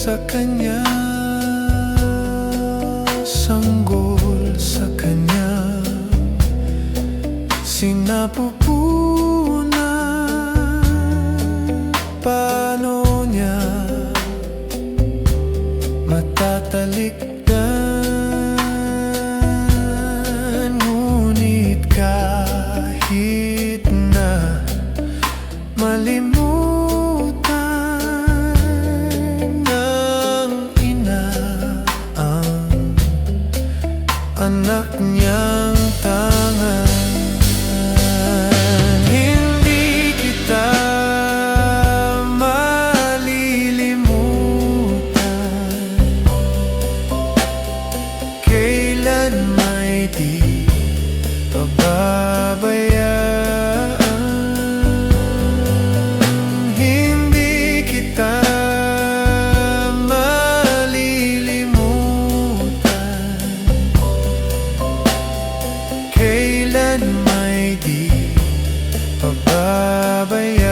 sa kanya, sanggol sa kanya, sinapupunan. Paano niya matatalikdan? Ngunit kahit na malimutan ng ina ang anak niyang tangan, hindi kita malilimutan. Kailan may di pababayaan. Hindi kita malilimutan. Kailan may di pababayaan.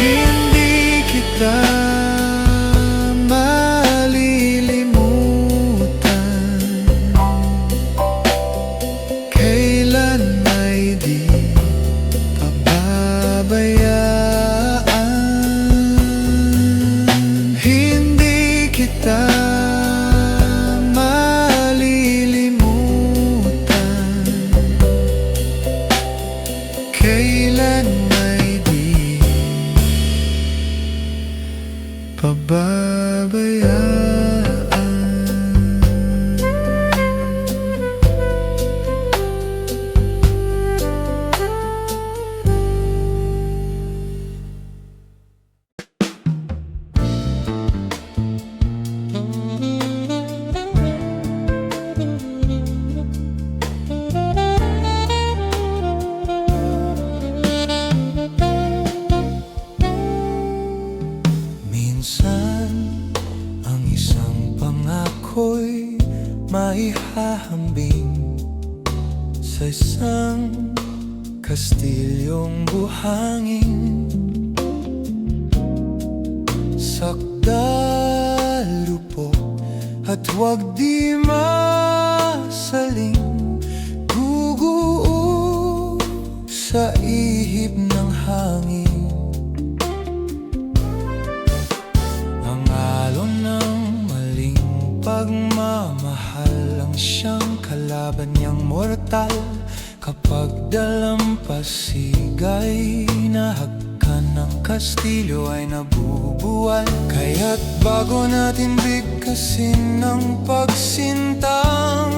Hindi kita malilimutan. Kailan may di pababayaan. Hindi kita malilimutan. Kailan may di pababayaan. Minsan, ang isang pangako'y maihahambing sa isang kastilyong buhangin. Sakdalupo at huwag di masaling, guguo sa ihip ng hangin. Ang alon ng maling pagmamahal ang siyang kalaban niyang mortal. Kapag dalampasigay nahagkan ng kastilyo ay nabubuwal. Kaya't bago natin bigkasin ng pagsintang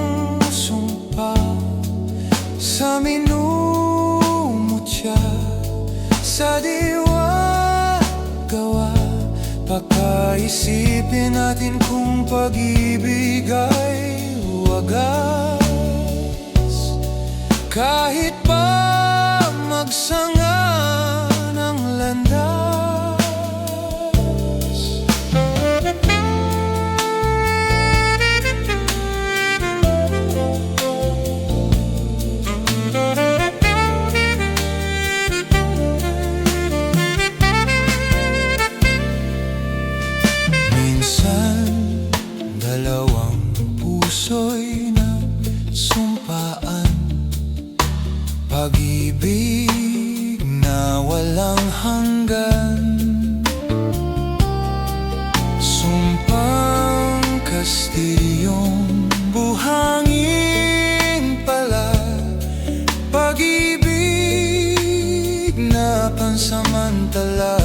sumpa sa minumutya, sa diwa gawa, pakaisipin natin kung pag-ibig ay wagas. Kahit pa magsanga ng landas. Minsan, dalawang puso'y nagsumpaan. Pag-ibig na walang hanggan. Sumpang kastilyong buhangin pala. Pag-ibig na pansamantala.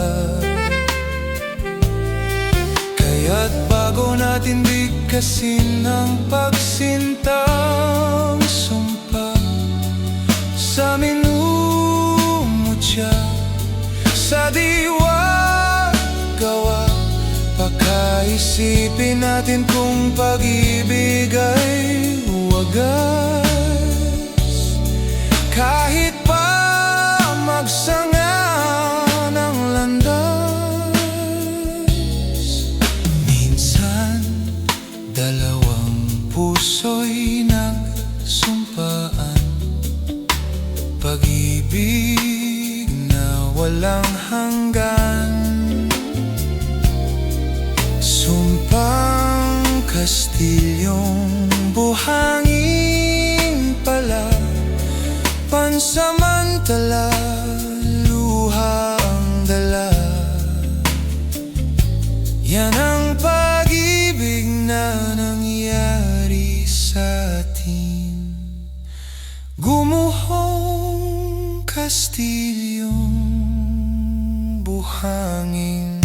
Kaya't bago natin bigkasin ang pagsintang sumpa sa minumutya, sa diwa gawa. Pakaisipin natin kung pag-ibig ay wagas. Kahit pa magsanga ng landas, minsan dalawang puso'y nagsumpaan. Pag-ibig na walang hanggan, sumpang Kastilyong buhangin pala, pansamantala, luha ang dala. Yan ang pag-ibig na nangyari sa atin. Gumuhong Kastilyong buhangin.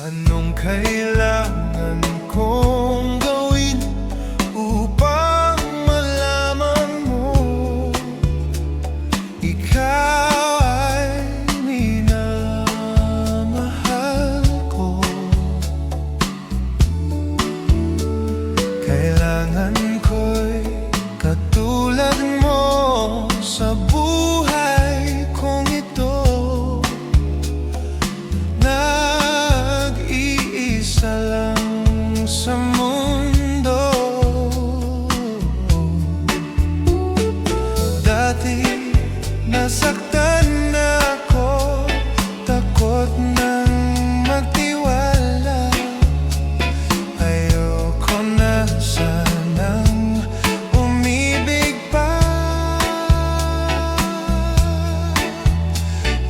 Anong kailangan kong gawin upang malaman mo ikaw ay minamahal ko? Kailangan ko'y katulad mo sa buhay kong ito. Isa lang sa mundo. Dati nasaktan ako, takot nang magtiwala. Ayoko na sanang umibig pa.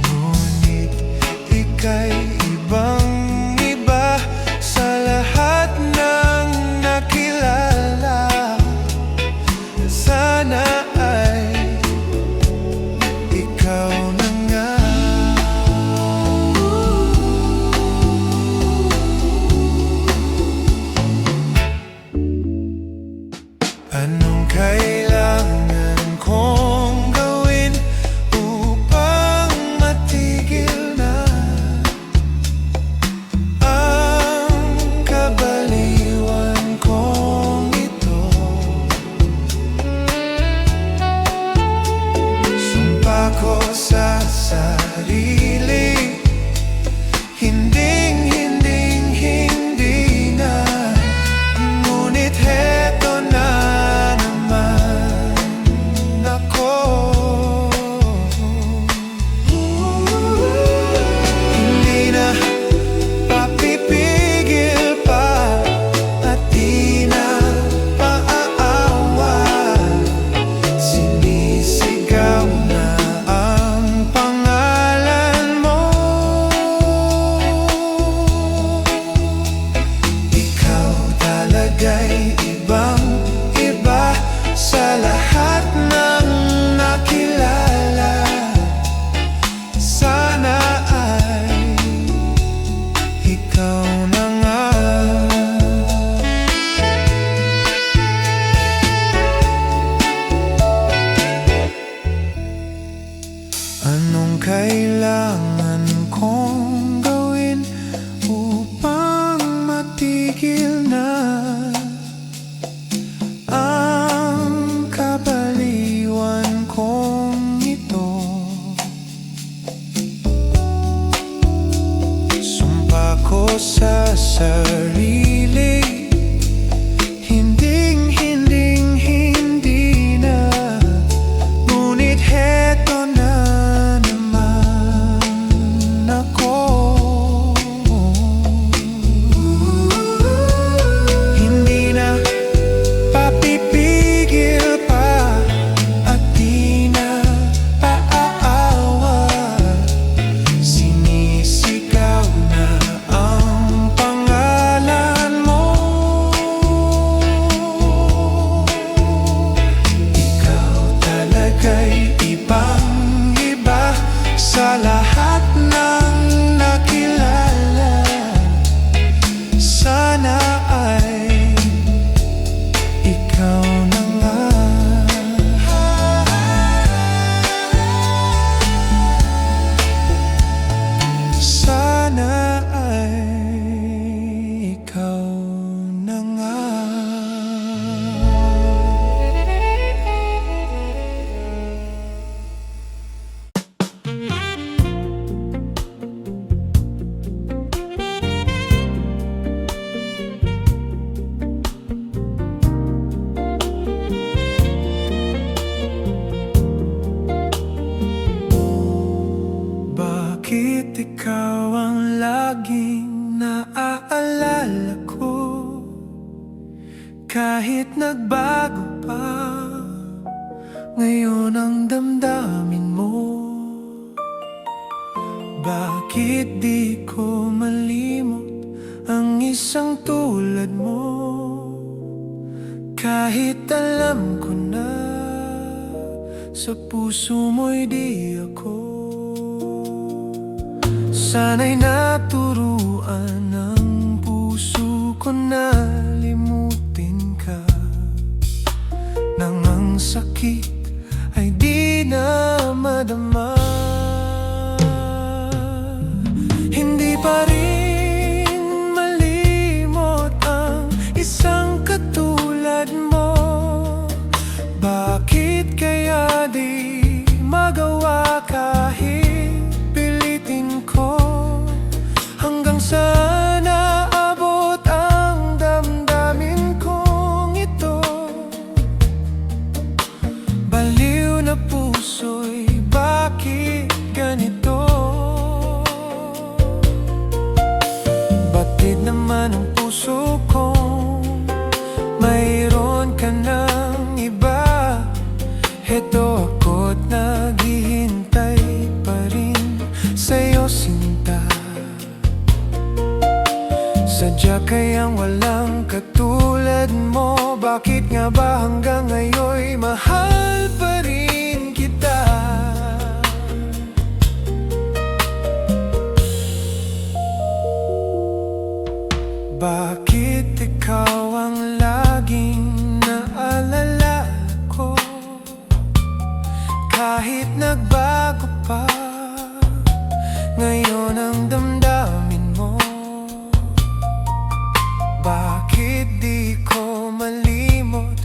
Ngunit ika'y ibang Anong kailangan kong gawin upang matigil na ang kabaliwan kong ito? Sumpa ko sa sarili, hindi na. Ngunit heto na ibang-iba sa lahat ng nakilala. Sana ay ikaw na nga. Anong kailangan kong gawin upang matigil na ang kabaliwan kong ito? Sumpa ko sa sarili, hindi na. Ngunit heto na naman ako. Bakit ikaw ang laging naaalala ko? Kahit nagbago pa ngayon ang damdamin mo. Bakit di ko malimot ang isang tulad mo? Kahit alam ko na sa puso mo'y di ako. Sana'y naturuan ng puso ko na limutin ka, nang ang sakit ay di na madama. Hindi pa rin malimot ang isang katulad mo. Bakit kaya di magawa kahit pilitin ko? Hanggang saan naabot ang damdamin kong ito? Baliw na puso'y bakit ganito? Batid naman ang puso ko, mayroon ka ng iba. Heto ako't naghihintay pa rin sa'yo, sinta. Sadya kayang walang katulad mo? Bakit nga ba hanggang ngayon'y mahal pa rin kita? Bakit ikaw ang laging naalala ko? Kahit nagbago pa ngayon ang damdamin mo. Bakit di ko malimot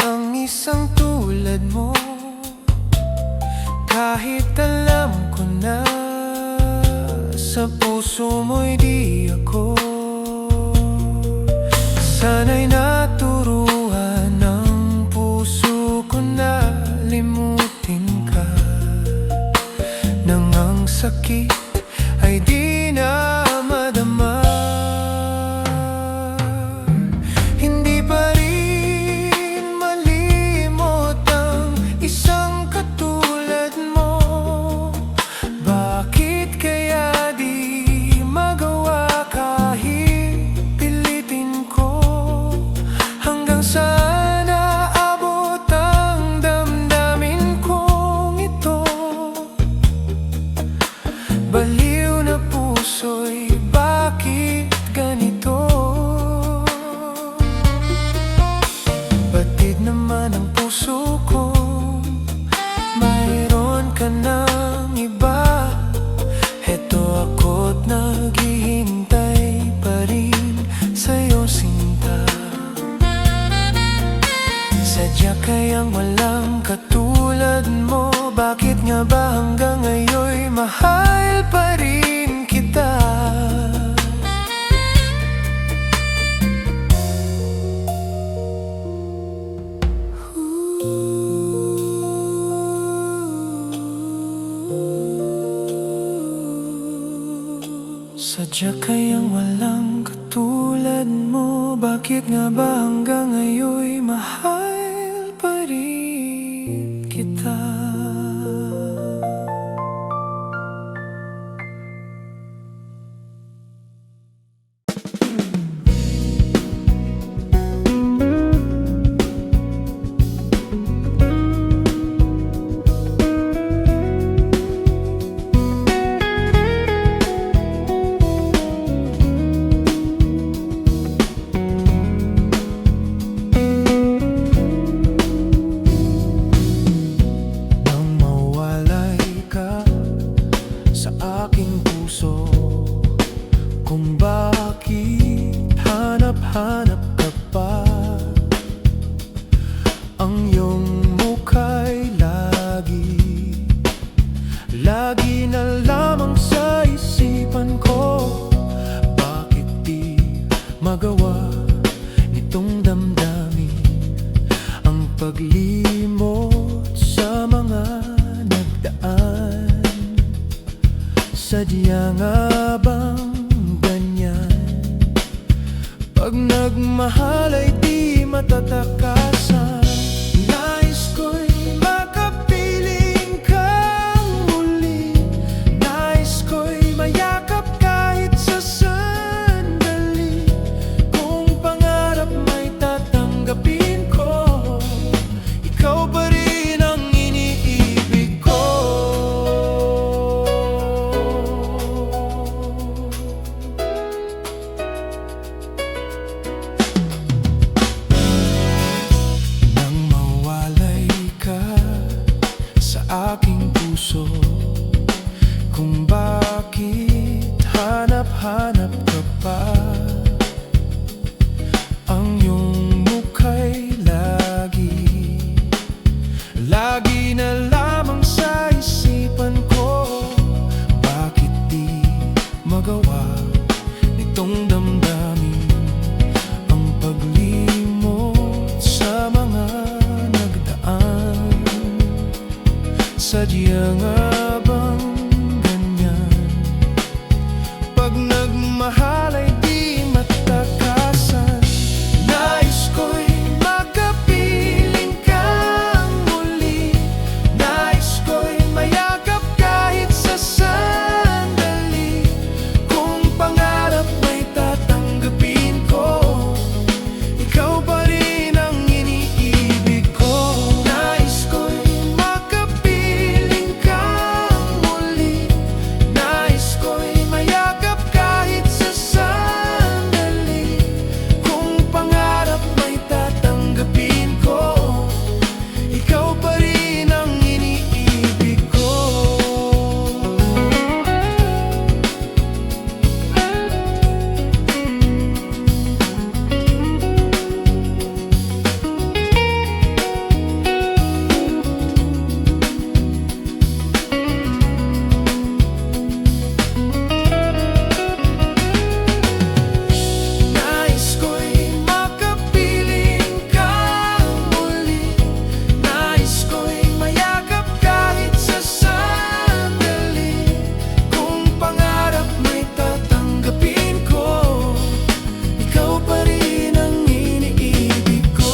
ang isang tulad mo? Kahit alam ko na sa puso mo'y di ako. Sana'y naturuan ng puso ko na limutin ka, nang ang sakit ay di na madama. Hindi pa rin malimot ang isang katulad mo. Bakit kaya di magawa kahit pilitin ko? Hanggang saan naabot ang damdamin kong ito? Baliw na puso'y bakit ganito? Batid naman ang puso ko, mayroon ka ng iba. Heto ako't naghihintay pa rin sa'yo, sinta. Sadya kayang walang katulad mo? Bakit nga ba hanggang ngayon'y mahal pa rin kita? Sadya kayang walang katulad mo? Bakit nga ba hanggang ngayon'y mahal pa rin kita? Kung bakit hanap-hanap ka pa, ang iyong mukha'y lagi na lamang sa isipan ko. Bakit di magawa nitong damdamin ang paglimot sa mga nagdaan? Sadya Sadya nga bang ganyan? Pag nagmahal ay di matatakasan. Nais ko'y makapiling kang muli. Nais ko'y mayakap kahit sa sandali. Kung pangarap may tatanggapin ko, ikaw pa rin ang iniibig ko. Nang mawalay ka sa aking puso, kung bakit hanap-hanap ka pa, ang iyong mukha'y lagi na lamang sa isipan ko. Bakit di magawa nitong damdamin ang paglimot sa mga nagdaan? Sadya nga bang ganyan? Pag nagmahal ay di matakasan. Nais ko'y makapiling kang muli. Nais ko'y mayakap kahit sa sandali. Kung pangarap may tatanggapin ko, ikaw pa rin ang iniibig ko. Nais ko'y makapiling kang muli. Nais ko'y mayakap kahit sa sandali. Kung pangarap may tatanggapin ko, ikaw pa rin ang iniibig ko. Nais ko'y makapiling kang muli. Nais ko'y mayakap kahit sa sandali. Kung pangarap may tatanggapin ko, ikaw pa rin ang iniibig ko.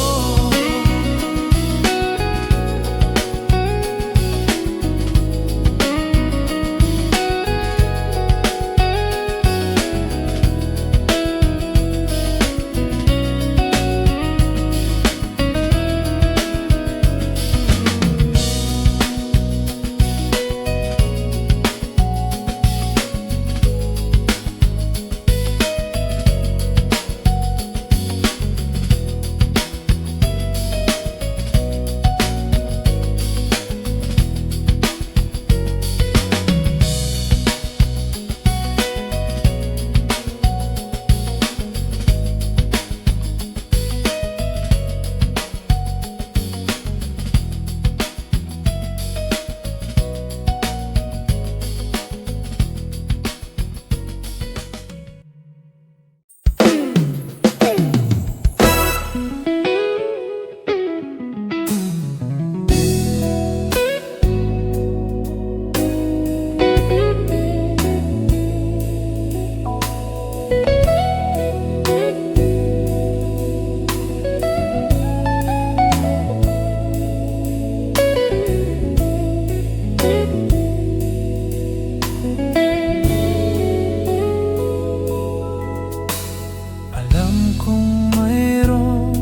Alam kong mayroon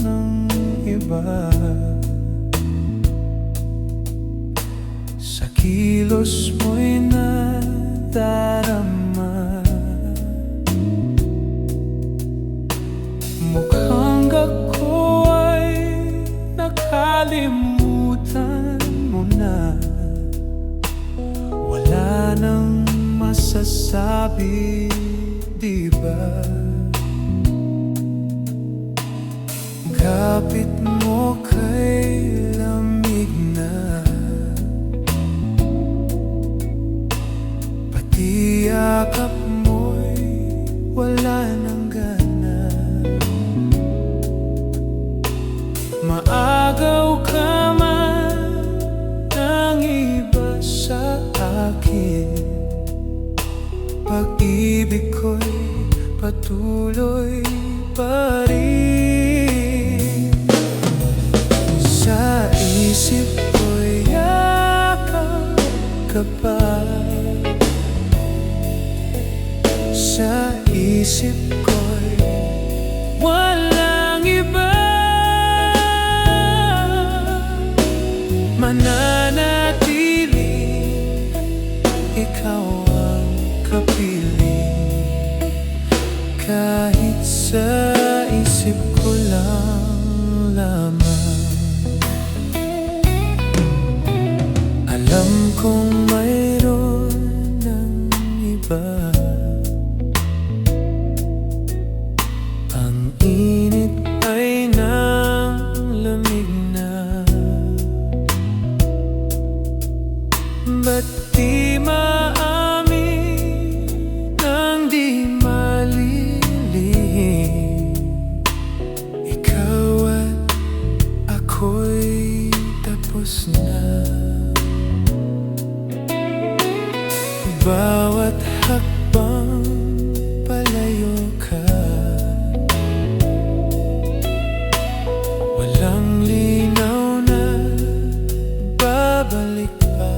ng iba sa kilos mo'y nadarama. Mukhang ako ay nakalimutan mo na. Wala nang masasabi, di ba? Kapit mo kay lamig na, pati yakap mo'y wala nang gana. Maagaw ka man ng iba sa akin, pag-ibig ko'y patuloy pa rin. Sa isip ko'y yakap ka pa. Sa isip ko'y walang iba. Mananatiling ikaw ang kapiling, kahit sa isip ko lang lamang. Alam kong mayroon ng iba. Ang init ay nang lamig na. Ba't di maamin nang di malilihim? Ikaw at ako'y tapos na. Bawat hakbang palayo ka, walang linaw na babalik pa.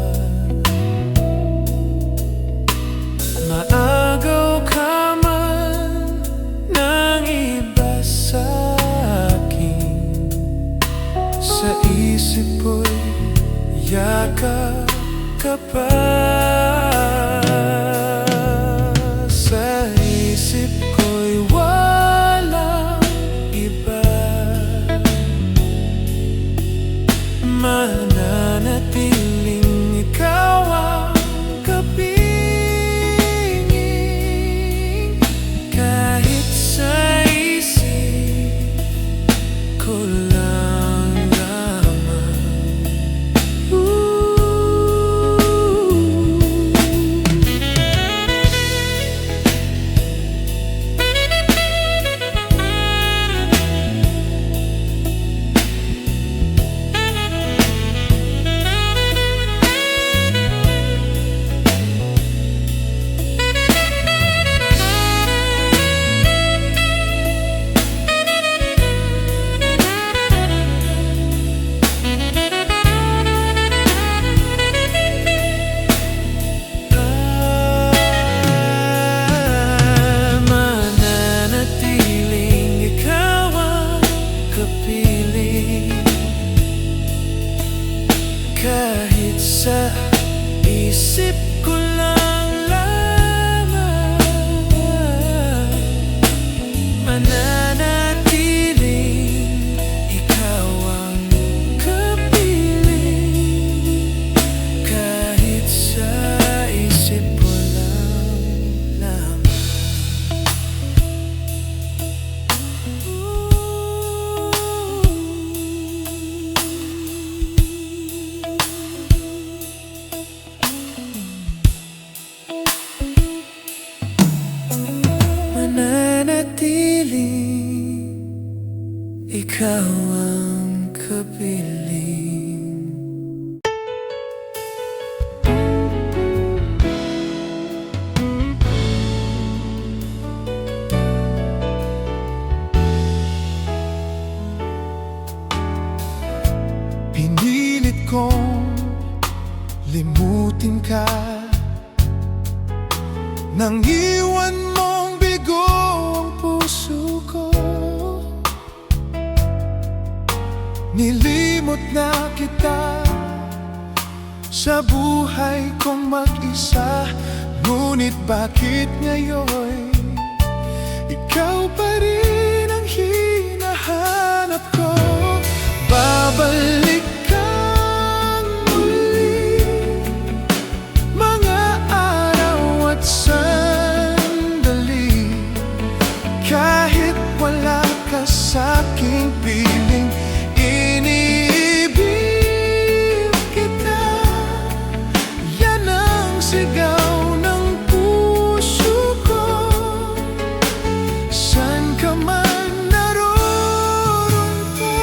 Maagaw ka man ng iba sa akin, sa isip ko'y yakap ka pa. Sa isip ko'y walang iba. Mananatiling ikaw ang kapiling, kahit sa isip ko lang lamang. Kahit sa isip ko lang lamang. Mananatiling ikaw ang kapiling, kahit sa isip ko lang lamang. Mananatiling ikaw ang kapiling. Pinilit kong limutin ka, nang iwan mong bigo ang puso ko. Nilimot na kita sa buhay kong mag-isa. Ngunit bakit ngayon ikaw pa rin ang hinahanap ko? Babalik kang muli, mga araw at sandali, kahit wala ka sa'king piling. Iniibig kita, yan ang sigaw ng puso ko. San ka man naroon pa,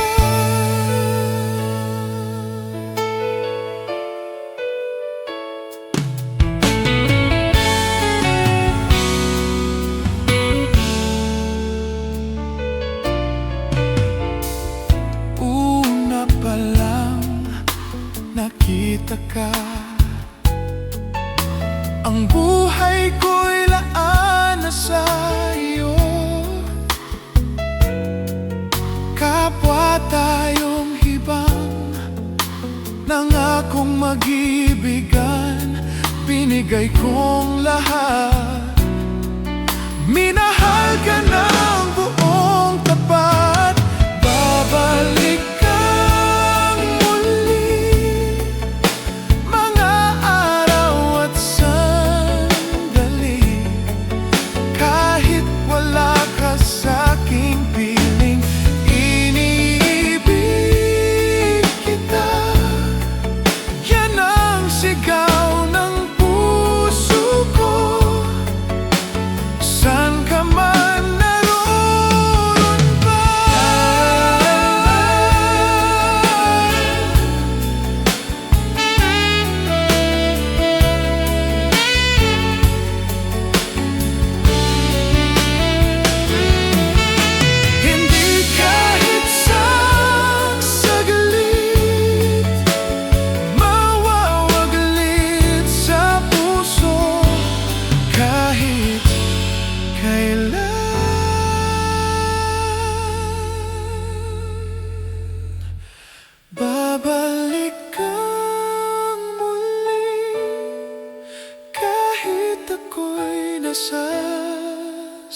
nasasaktan.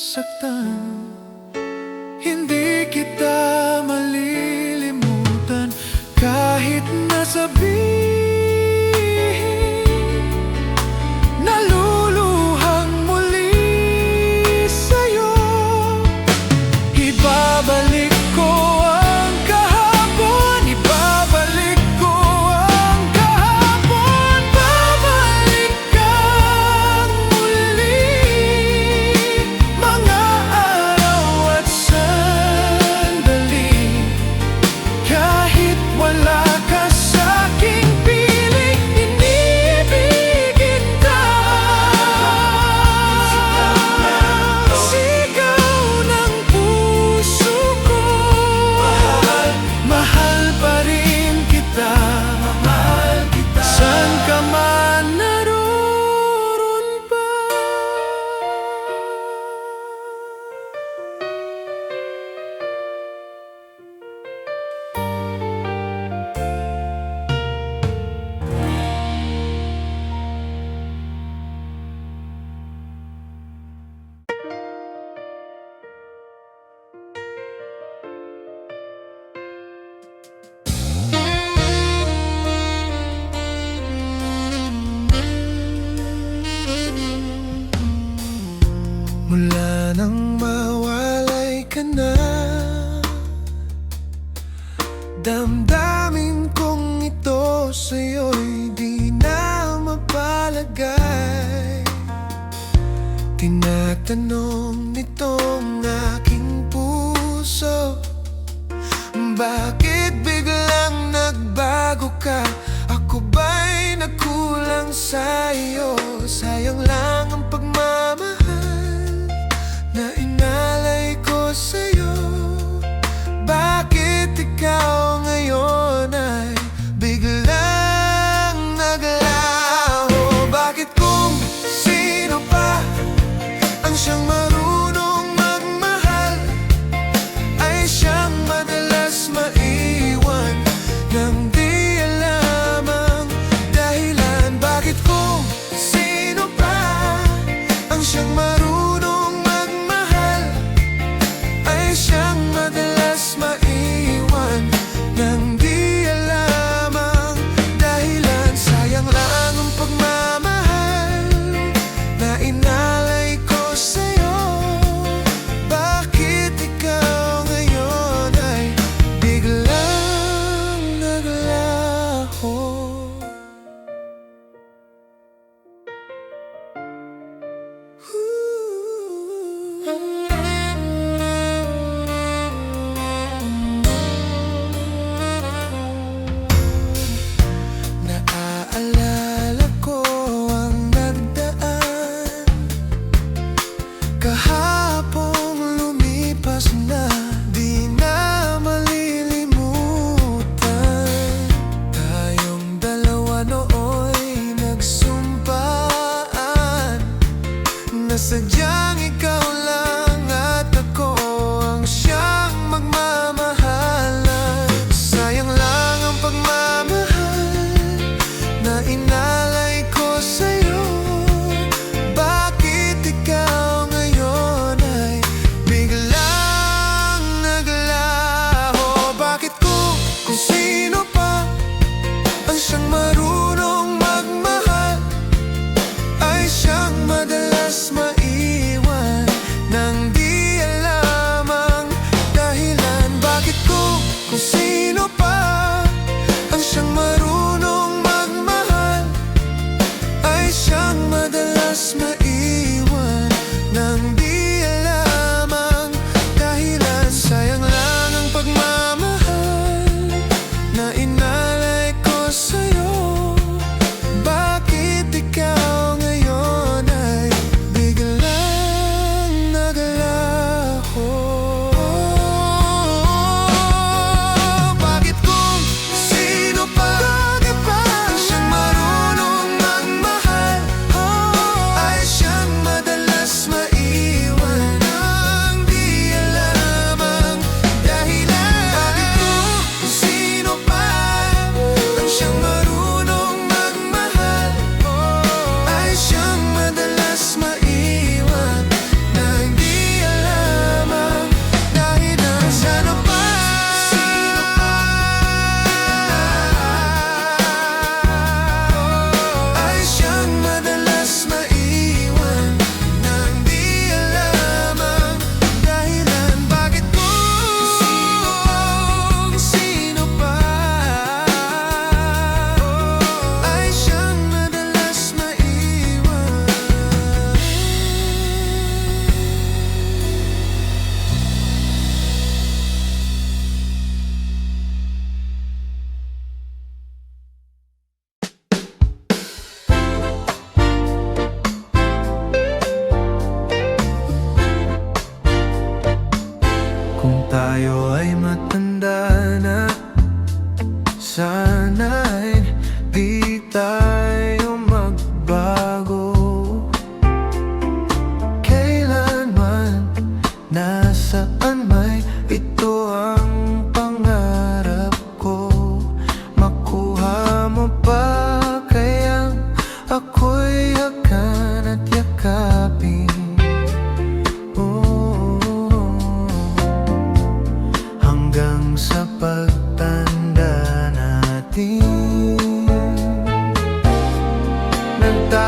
Hindi kita malilimutan kahit nasabihin naluluhang muli sa'yo. Ibabalik ko ang kahapon, ibabalik ko ang kahapon. Babalik kang muli, mga araw at sandali. Kahit wala ka sa'king piling, inibigin ka. Sigaw ng puso ko, mahal pa rin kita. Saan ka man naroon pa. Mula nang mawalay ka na, damdamin kong ito sa'yo'y di na mapalagay. Tinatanong nitong aking puso, bakit biglang nagbago ka? Ako ba'y nagkulang sa'yo? Sayang lang ang pagmamahal na inalay ko sa'yo. Bakit ikaw ngayon ay biglang naglaho? Bakit kung sino pa ang siyang marunong magmahal ay siyang madalas maiwan nang di alam ang dahilan? Bakit kung sino pa ang siyang marunong magmahal ay siyang madalas maiwan nang di alam ang dahilan? Sayang lang ang pagmamahal na inalay ko sa'yo. Bakit ikaw ngayon ay biglang naglaho? Naaalala ko ang nagdaan kahapong lumipas na, di na malilimutan. Tayong dalawa nooy nagsumpaan na sadyang ikaw lang at ako ang siyang magmamahalan. Sayang lang ang pagmamahal na inalay ko sa'yo. Bakit ikaw ngayon ay biglang naglaho? Bakit kung sino pa ang siyang marunong magmahal ay siyang madalas maiwan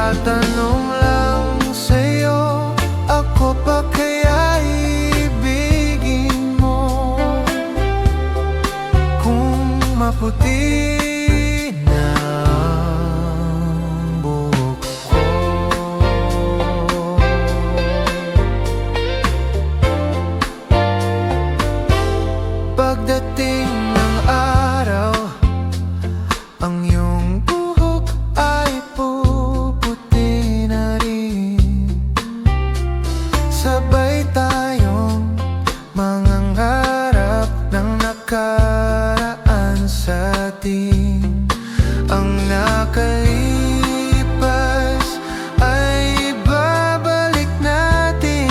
Itatanong lang sa'yo, ako pa kaya ibigin mo? Kung maputi na ang buhok ko, pagdating ng araw, ang iyong buhok ay puputi na rin. Sabay tayong mangangarap ng nakaraan sa atin. Ang nakalipas ay babalik natin.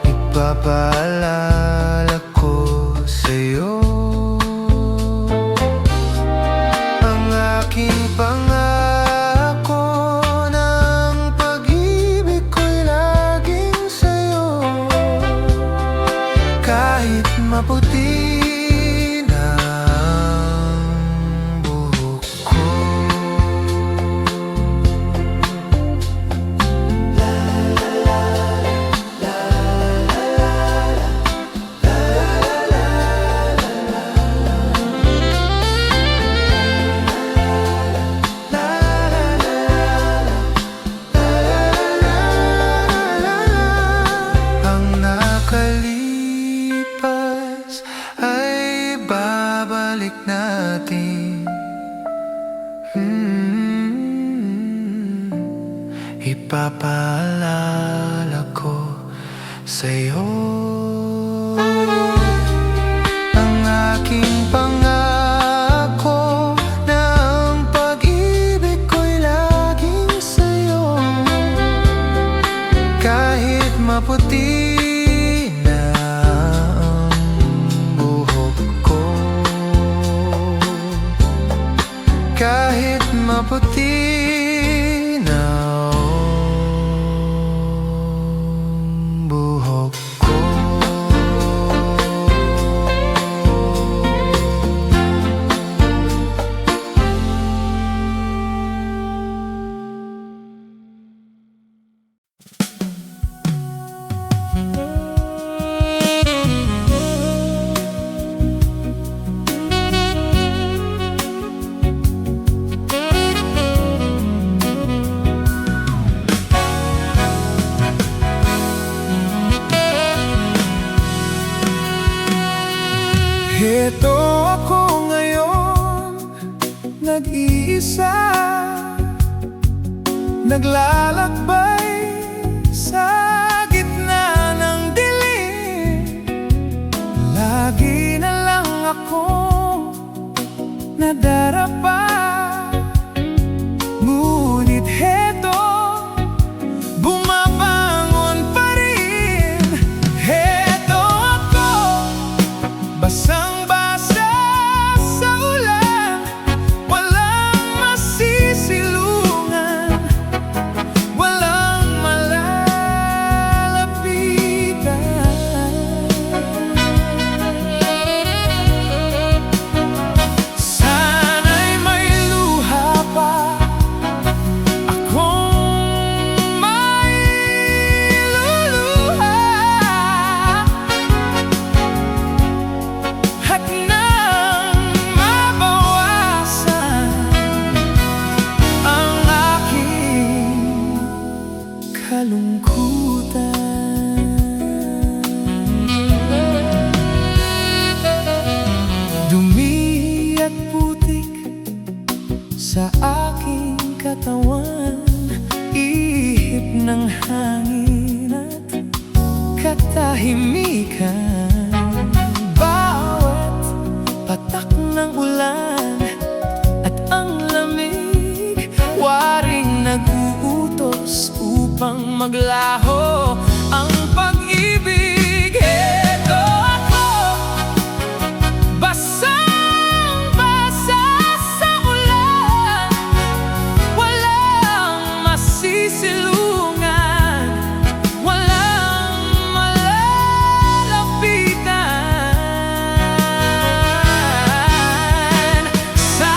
Ipapaalala ko sa'yo ang aking pangako ng pag-ibig ko'y laging sa'yo. Kahit maputi na ang buhok ko. Ang nakalipas ay babalik natin. Ipapaalala ko sa'yo ang aking pangako na ang pag-ibig ko'y laging sa'yo. Kahit maputi na ang buhok ko, kahit maputi na ang buhok ko. Heto ako ngayon, nag-iisa, naglalakbay sa gitna ng dilim. Lagi na lang akong nadarapa, ngunit heto, bumabangon pa rin. Heto ako, basang-basa sa ulan, walang masisilungan, walang malalapitan. Sana'y may luha pa akong mailuluha, at nang mabawasan ang aking kalungkutan. Dumi at putik sa aking katawan, ihip ng hangin at katahimikan. Bawat patak ng ulan at ang lamig, waring nag-uutos upang maglaho ang pag-ibig. Heto ako, basang-basa sa ulan, walang masisilungan, walang malalapitan. Sa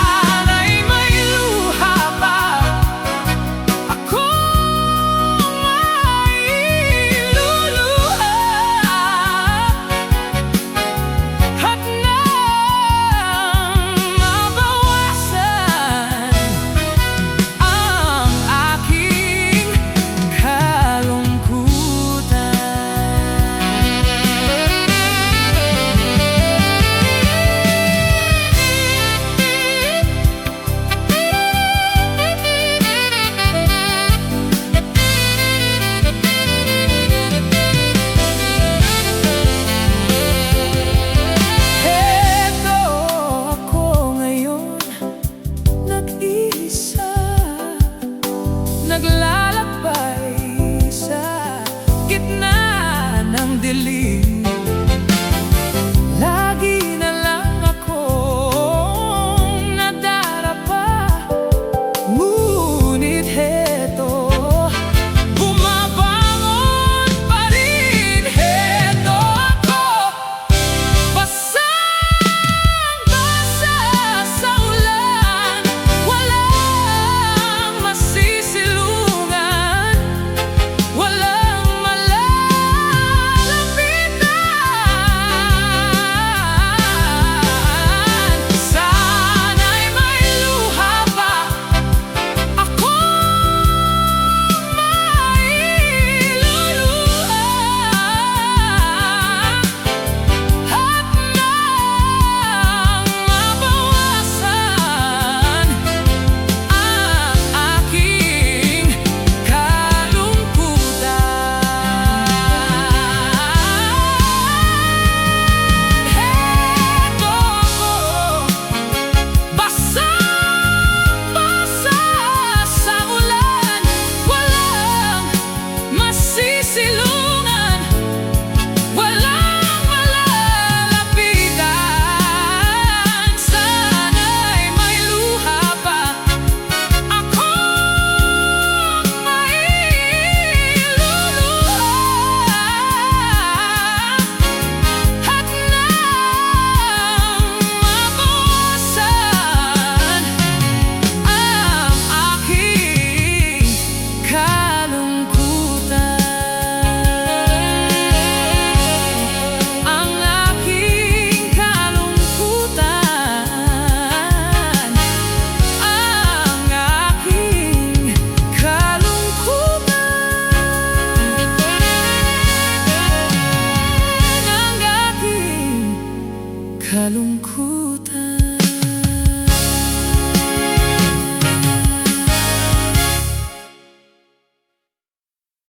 kalungkutan.